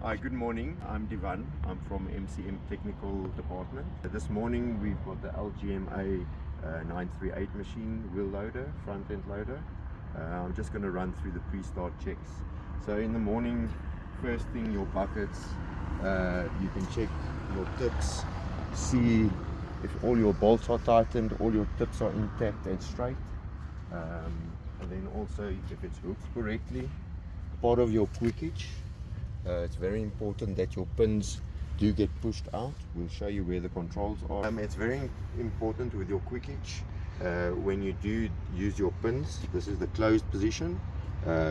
Hi, good morning. I'm Divan. I'm from MCM Technical Department. This morning we've got the LGMA 938 machine wheel loader, front end loader. I'm just going to run through the pre-start checks. So in the morning, first thing, your buckets, you can check your tips, see if all your bolts are tightened, all your tips are intact and straight, and then also if it's hooked correctly. Part of your quickage, it's very important that your pins do get pushed out. We'll show you where the controls are. It's very important with your quickage, when you do use your pins, this is the closed position,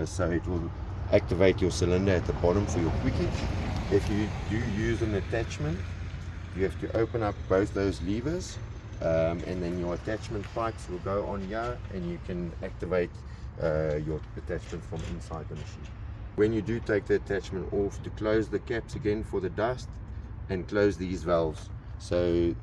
so it will activate your cylinder at the bottom for your quickage. If you do use an attachment, you have to open up both those levers, and then your attachment pipes will go on here, and you can activate your attachment from inside the machine. When you do take the attachment off, to close the caps again for the dust and close these valves so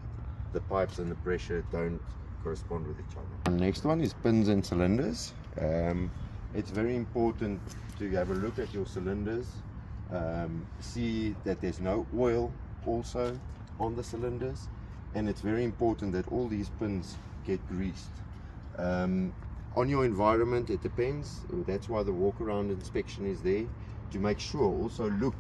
the pipes and the pressure don't correspond with each other. The next one is pins and cylinders. It's very important to have a look at your cylinders, see that there's no oil also on the cylinders, and it's very important that all these pins get greased. On your environment, it depends. That's why the walk around inspection is there, to make sure. Also look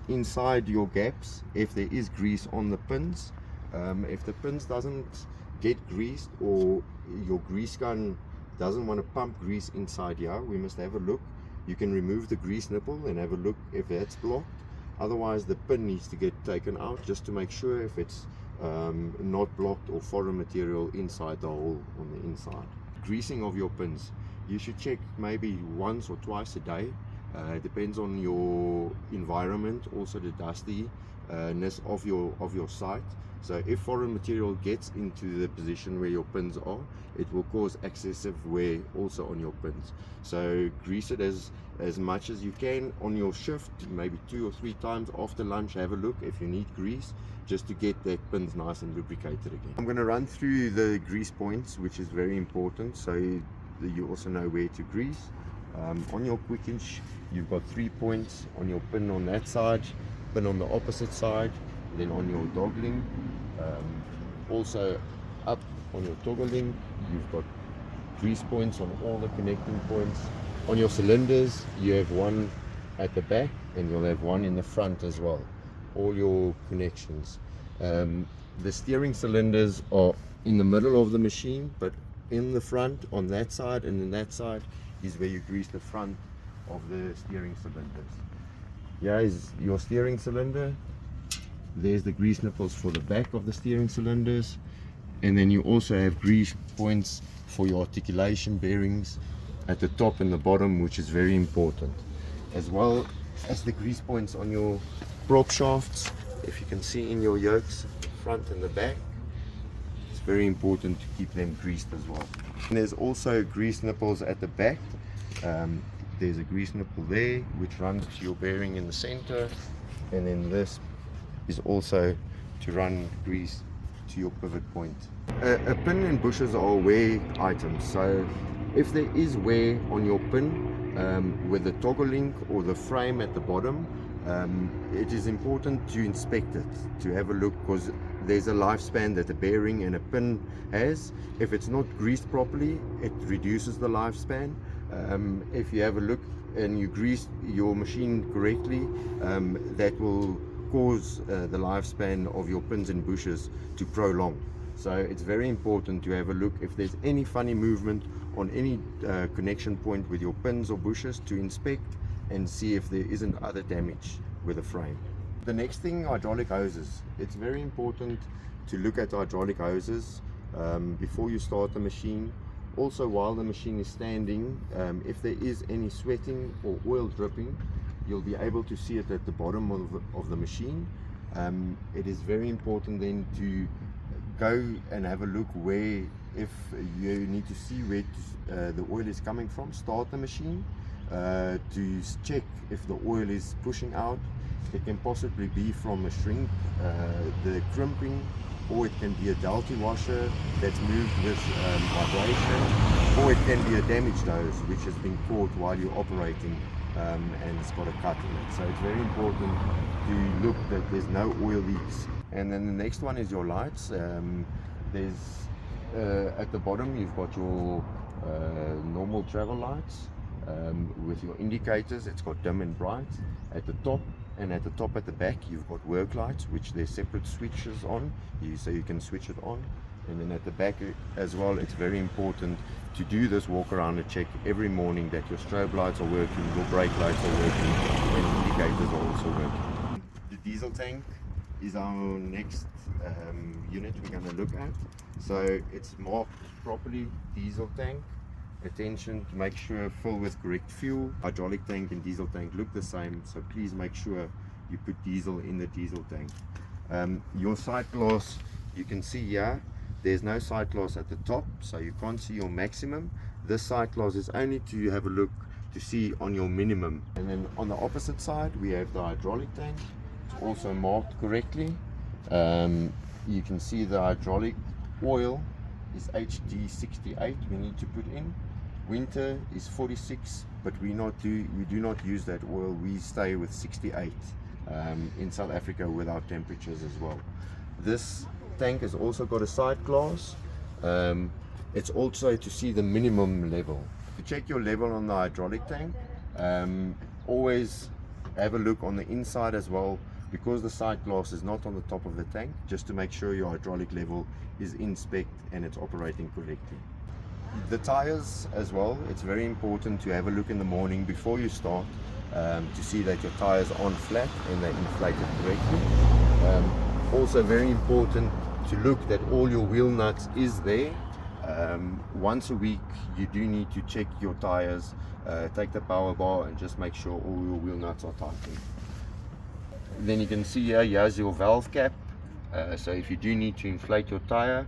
inside your gaps if there is grease on the pins. If the pins doesn't get greased, or your grease gun doesn't want to pump grease inside here, we must have a look. You can remove the grease nipple and have a look if that's blocked. Otherwise the pin needs to get taken out, just to make sure if it's not blocked or foreign material inside the hole on the inside. Greasing of your pins, you should check maybe once or twice a day. It depends on your environment, also the dustiness of your site. So if foreign material gets into the position where your pins are, it will cause excessive wear also on your pins. So grease it as much as you can on your shift, maybe 2 or 3 times after lunch. Have a look if you need grease, just to get that pins nice and lubricated again. I'm going to run through the grease points, which is very important, so you also know where to grease. On your quickage, you've got 3 points on your pin on that side, pin on the opposite side, then on your dog link, also up on your toggle link, you've got grease points on all the connecting points. On your cylinders, you have one at the back and you'll have one in the front as well, all your connections. The steering cylinders are in the middle of the machine, but in the front, on that side and in that side, is where you grease the front of the steering cylinders. Here is your steering cylinder. There's the grease nipples for the back of the steering cylinders, and then you also have grease points for your articulation bearings at the top and the bottom, which is very important, as well as the grease points on your prop shafts. If you can see in your yokes, front and the back, it's very important to keep them greased as well. And there's also grease nipples at the back. There's a grease nipple there which runs to your bearing in the center, and then this is also to run grease to your pivot point. A pin and bushes are wear items, so if there is wear on your pin, with the toggle link or the frame at the bottom, it is important to inspect it, to have a look, because there's a lifespan that a bearing and a pin has. If it's not greased properly, it reduces the lifespan. If you have a look and you grease your machine correctly, that will cause the lifespan of your pins and bushes to prolong. So it's very important to have a look if there's any funny movement on any connection point with your pins or bushes, to inspect and see if there isn't other damage with the frame. The next thing, hydraulic hoses. It's very important to look at hydraulic hoses before you start the machine. Also while the machine is standing, if there is any sweating or oil dripping, you'll be able to see it at the bottom of the machine. It is very important then to go and have a look where, if you need to see where the oil is coming from, start the machine to check if the oil is pushing out. It can possibly be from a shrink, the crimping, or it can be a delta washer that's moved with vibration, or it can be a damaged hose which has been caught while you're operating and it's got a cut in it. So it's very important to look that there's no oil leaks. And then the next one is your lights. There's at the bottom you've got your normal travel lights with your indicators. It's got dim and bright. At the top and at the top at the back you've got work lights, which there's separate switches on, so you can switch it on. And then at the back as well, it's very important to do this walk around and check every morning that your strobe lights are working, your brake lights are working, and indicators are also working. The diesel tank is our next unit we're going to look at. So it's marked properly, diesel tank. Attention to make sure fill with correct fuel. Hydraulic tank and diesel tank look the same, so please make sure you put diesel in the diesel tank. Your sight glass, you can see here, there's no sight glass at the top, so you can't see your maximum. This sight glass is only to have a look to see on your minimum. And then on the opposite side we have the hydraulic tank. It's also marked correctly. You can see the hydraulic oil is HD68 we need to put in. Winter is 46, but we do not use that oil. We stay with 68 in South Africa with our temperatures as well. This tank has also got a sight glass. It's also to see the minimum level. To check your level on the hydraulic tank, always have a look on the inside as well, because the sight glass is not on the top of the tank, just to make sure your hydraulic level is in spec and it's operating correctly. The tires as well, it's very important to have a look in the morning before you start to see that your tires aren't flat and they're inflated correctly. Also very important to look that all your wheel nuts is there. Once a week you do need to check your tires, take the power bar and just make sure all your wheel nuts are tightened. Then you can see here, here's your valve cap. So if you do need to inflate your tire,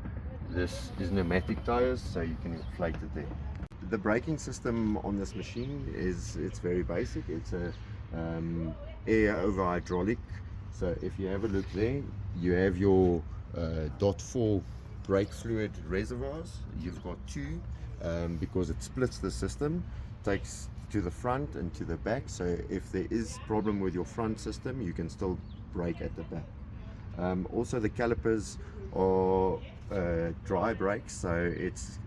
this is pneumatic tires, so you can inflate it there. The braking system on this machine it's very basic. It's a air over hydraulic. So if you have a look there, you have your .4 brake fluid reservoirs. You've got two because it splits the system, takes to the front and to the back. So if there is problem with your front system, you can still brake at the back. Also the calipers are dry brakes, so it's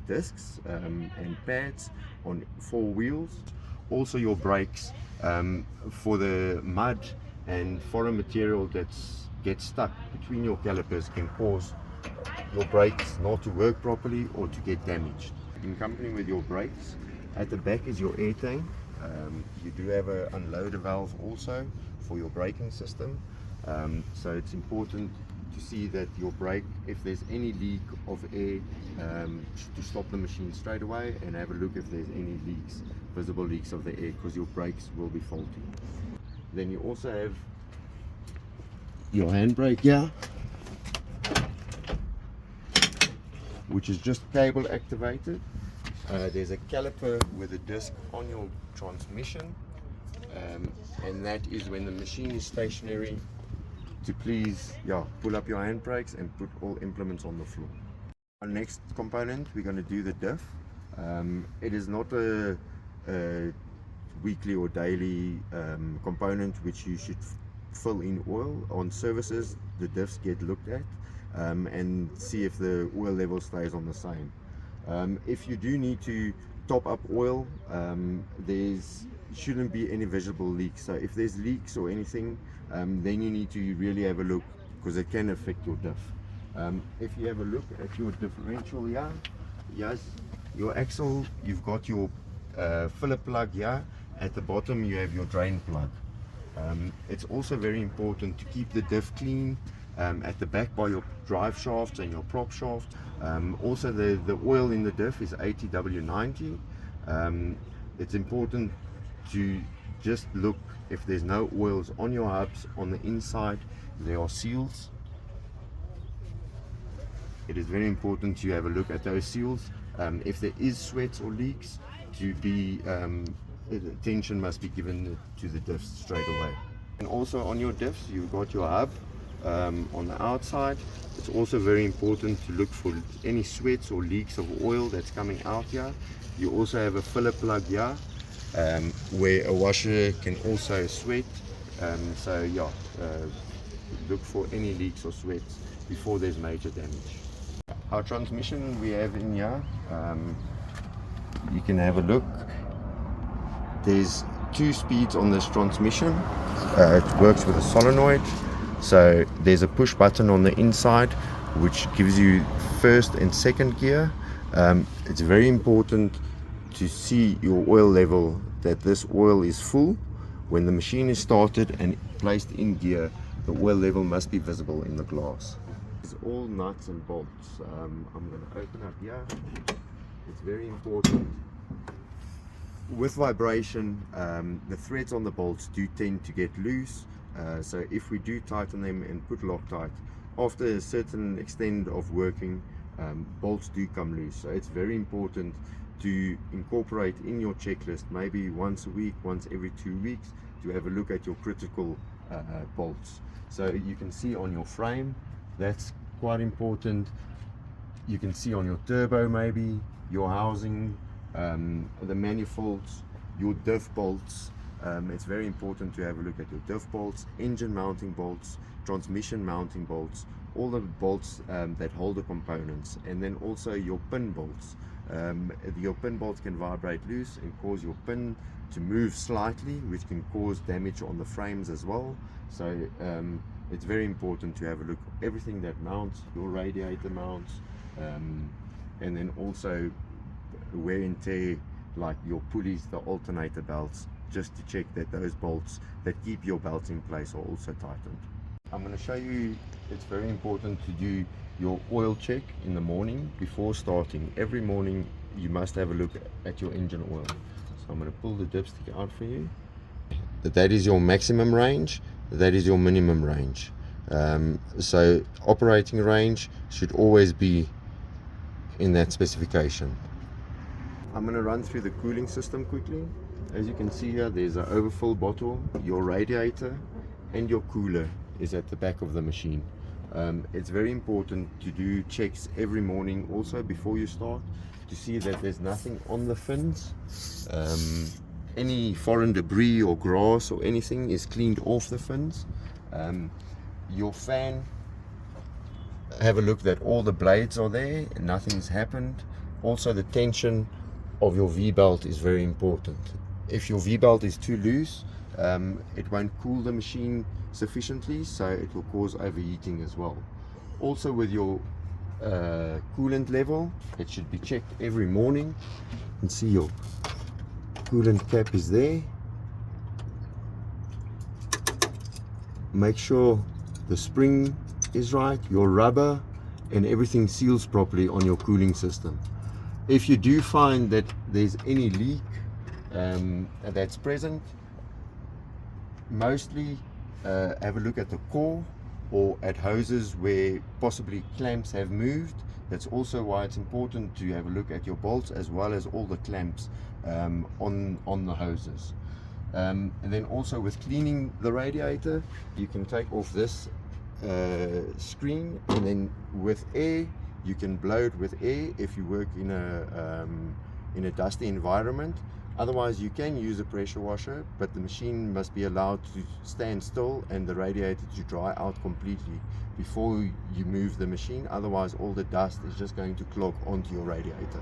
discs and pads on 4 wheels. Also your brakes for the mud and foreign material that gets stuck between your calipers can cause your brakes not to work properly or to get damaged. In company with your brakes, at the back is your air tank. You do have an unloader valve also for your braking system. So it's important to see that your brake, if there's any leak of air, to stop the machine straight away and have a look if there's any leaks, visible leaks of the air, because your brakes will be faulty. Then you also have your handbrake here, which is just cable activated. There's a caliper with a disc on your transmission, and that is when the machine is stationary, to please pull up your handbrakes and put all implements on the floor. Our next component, we're going to do the diff. It is not a weekly or daily component which you should fill in oil. On services, the diffs get looked at and see if the oil level stays on the same. If you do need to top up oil, shouldn't be any visible leaks. So if there's leaks or anything, then you need to really have a look, because it can affect your diff. If you have a look at your differential here, yes, your axle, you've got your filler plug here. At the bottom you have your drain plug. It's also very important to keep the diff clean at the back by your drive shafts and your prop shaft. Also the oil in the diff is ATW90. It's important to just look if there's no oils on your hubs. On the inside there are seals. It is very important to have a look at those seals. If there is sweats or leaks, attention must be given to the diffs straight away. And also on your diffs, you've got your hub on the outside. It's also very important to look for any sweats or leaks of oil that's coming out here. You also have a filler plug here. where a washer can also sweat. So yeah, look for any leaks or sweats before there's major damage. Our transmission we have in here, you can have a look. There's 2 speeds on this transmission. It works with a solenoid, so there's a push button on the inside which gives you first and second gear. It's very important to see your oil level, that this oil is full. When the machine is started and placed in gear, the oil level must be visible in the glass. It's all nuts and bolts. I'm going to open up here. It's very important. With vibration, the threads on the bolts do tend to get loose, so if we do tighten them and put Loctite, after a certain extent of working, bolts do come loose. So it's very important to incorporate in your checklist, maybe once a week, once every 2 weeks, to have a look at your critical bolts. So you can see on your frame, that's quite important. You can see on your turbo, maybe your housing, the manifolds, your diff bolts. It's very important to have a look at your diff bolts, engine mounting bolts, transmission mounting bolts, all the bolts that hold the components, and then also your pin bolts. Your pin bolts can vibrate loose and cause your pin to move slightly, which can cause damage on the frames as well. So it's very important to have a look at everything that mounts, your radiator mounts, and then also wear and tear, like your pulleys, the alternator belts, just to check that those bolts that keep your belts in place are also tightened. I'm going to show you, it's very important to do your oil check in the morning before starting. Every morning you must have a look at your engine oil. So I'm going to pull the dipstick out for you. That is your maximum range, that is your minimum range. So operating range should always be in that specification. I'm going to run through the cooling system quickly. As you can see here, there's an overfill bottle, your radiator and your cooler is at the back of the machine. It's very important to do checks every morning also before you start, to see that there's nothing on the fins. Any foreign debris or grass or anything is cleaned off the fins. Your fan, have a look that all the blades are there and nothing's happened. Also the tension of your V-belt is very important. If your V-belt is too loose, it won't cool the machine sufficiently, so it will cause overheating as well. Also with your coolant level, it should be checked every morning. You can see your coolant cap is there. Make sure the spring is right, your rubber and everything seals properly on your cooling system. If you do find that there's any leak that's present, mostly have a look at the core or at hoses where possibly clamps have moved. That's also why it's important to have a look at your bolts as well as all the clamps on the hoses. And then also with cleaning the radiator, you can take off this screen, and then with air, you can blow it with air if you work in a dusty environment. Otherwise you can use a pressure washer, but the machine must be allowed to stand still and the radiator to dry out completely before you move the machine. Otherwise all the dust is just going to clog onto your radiator.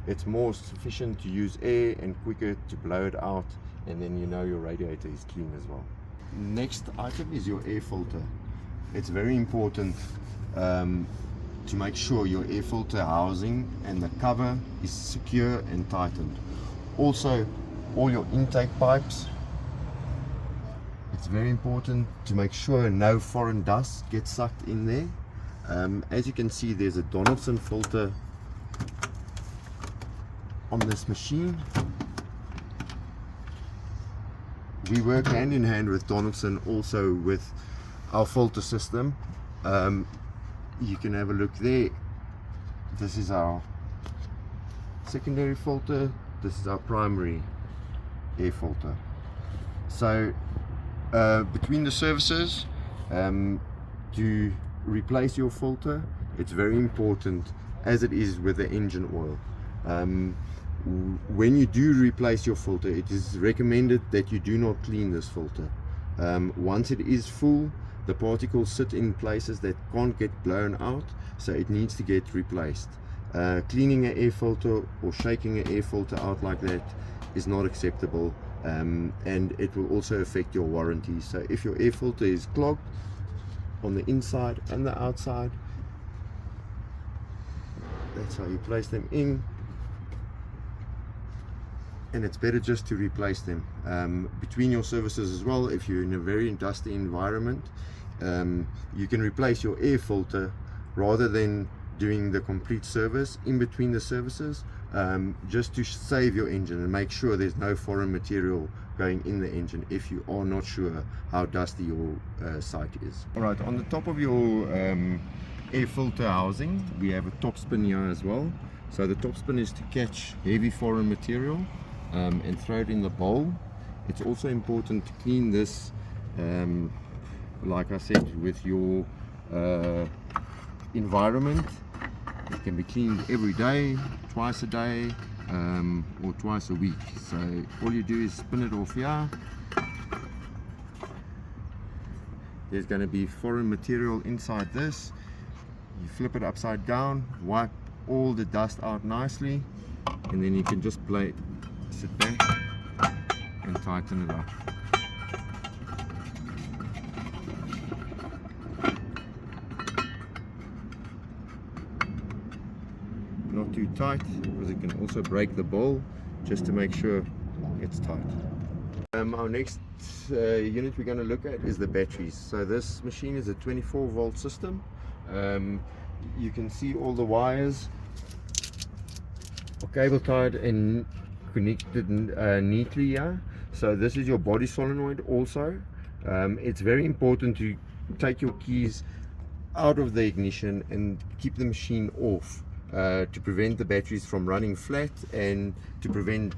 It's more sufficient to use air and quicker to blow it out, and then you know your radiator is clean as well. Next item is your air filter. It's very important to make sure your air filter housing and the cover is secure and tightened. Also, all your intake pipes, it's very important to make sure no foreign dust gets sucked in there. As you can see, there's a Donaldson filter on this machine. We work hand in hand with Donaldson also with our filter system. You can have a look there. This is our secondary filter, this is our primary air filter. So between the services, to replace your filter, it's very important, as it is with the engine oil. when you do replace your filter, it is recommended that you do not clean this filter. Once it is full, the particles sit in places that can't get blown out, so it needs to get replaced. Cleaning an air filter or shaking an air filter out like that is not acceptable, and it will also affect your warranty. So if your air filter is clogged on the inside and the outside, that's how you place them in, and it's better just to replace them between your services as well. If you're in a very dusty environment, you can replace your air filter rather than doing the complete service in between the services, just to save your engine and make sure there's no foreign material going in the engine if you are not sure how dusty your site is. Alright, on the top of your air filter housing, we have a top spin here as well. So the top spin is to catch heavy foreign material and throw it in the bowl. It's also important to clean this, like I said, with your environment. It can be cleaned every day, twice a day, or twice a week. So all you do is spin it off here. There's going to be foreign material inside this. You flip it upside down, wipe all the dust out nicely, and then you can just sit back and tighten it up. Not too tight, because it can also break the bowl, just to make sure it's tight. Our next unit we're going to look at is the batteries. So this machine is a 24-volt system. You can see all the wires are cable tied and connected neatly here. So this is your body solenoid also. It's very important to take your keys out of the ignition and keep the machine off, to prevent the batteries from running flat, and to prevent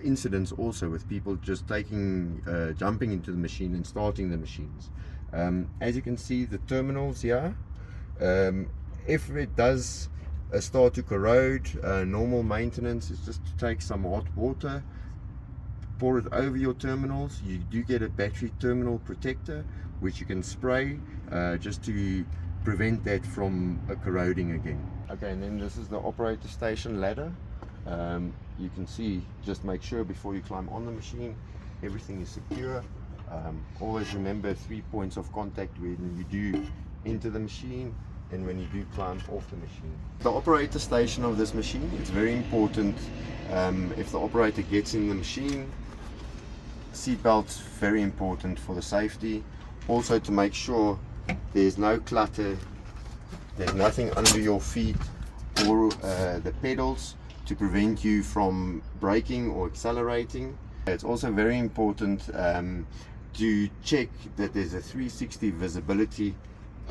incidents also with people just jumping into the machine and starting the machines. As you can see, the terminals here, if it does start to corrode, normal maintenance is just to take some hot water, pour it over your terminals. You do get a battery terminal protector which you can spray, just to prevent that from corroding again. Okay, and then this is the operator station ladder. You can see, just make sure before you climb on the machine everything is secure. Always remember 3 points of contact when you do enter the machine and when you do climb off the machine. The operator station of this machine, it's very important, if the operator gets in the machine, seatbelts very important for the safety. Also to make sure there's no clutter, there's nothing under your feet or the pedals to prevent you from braking or accelerating. It's also very important to check that there's a 360 visibility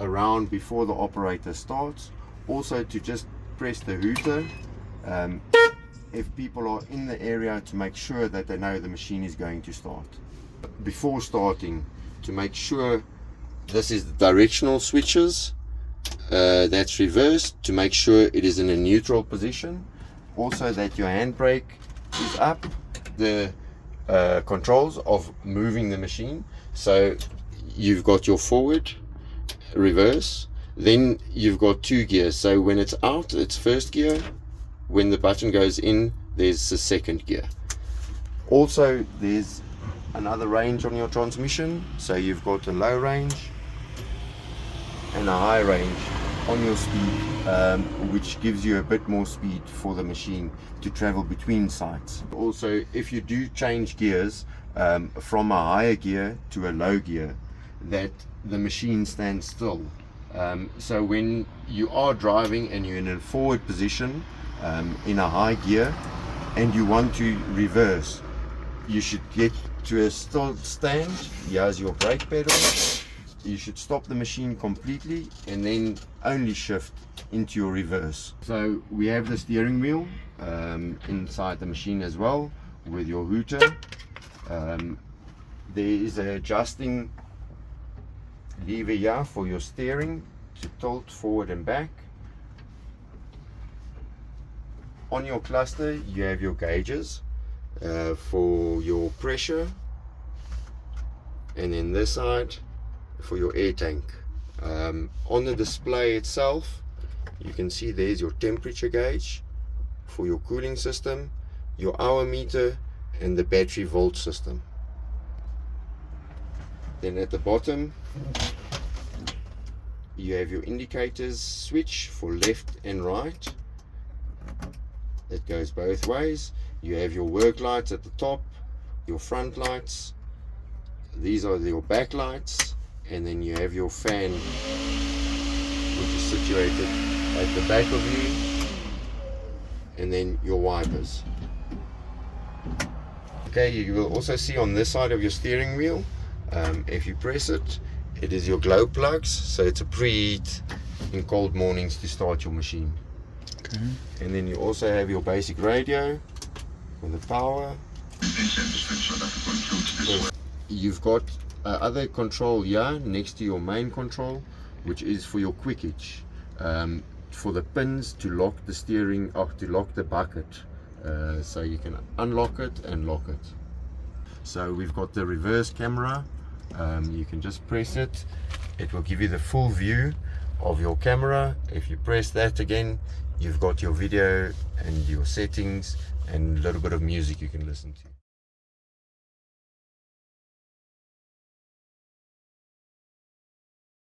around before the operator starts. Also to just press the hooter if people are in the area, to make sure that they know the machine is going to start. Before starting, to make sure this is the directional switches, that's reversed, to make sure it is in a neutral position. Also that your handbrake is up, the controls of moving the machine. So you've got your forward, reverse, then you've got 2 gears. So when it's out, it's first gear. When the button goes in, there's the second gear. Also, there's another range on your transmission. So you've got a low range and a high range on your speed, which gives you a bit more speed for the machine to travel between sites. Also, if you do change gears from a higher gear to a low gear, that the machine stands still. So when you are driving and you're in a forward position in a high gear and you want to reverse, you should get to a still stand. Here's your brake pedal. You should stop the machine completely and then only shift into your reverse. So we have the steering wheel inside the machine as well with your hooter. There is an adjusting lever here for your steering to tilt forward and back. on your cluster you have your gauges for your pressure, and then this side for your air tank. On the display itself you can see there's your temperature gauge for your cooling system, your hour meter, and the battery volt system. Then at the bottom you have your indicators switch for left and right. It goes both ways. You have your work lights at the top, your front lights, these are your back lights, and then you have your fan which is situated at the back of you, and then your wipers. Okay, you will also see on this side of your steering wheel, if you press it, it is your glow plugs, so it's a preheat in cold mornings to start your machine. Okay. And then you also have your basic radio with the power. You've got other control here next to your main control, which is for your quick hitch, for the pins to lock the steering, or to lock the bucket, so you can unlock it and lock it. So we've got the reverse camera. You can just press it, it will give you the full view of your camera. If you press that again, you've got your video and your settings and a little bit of music you can listen to.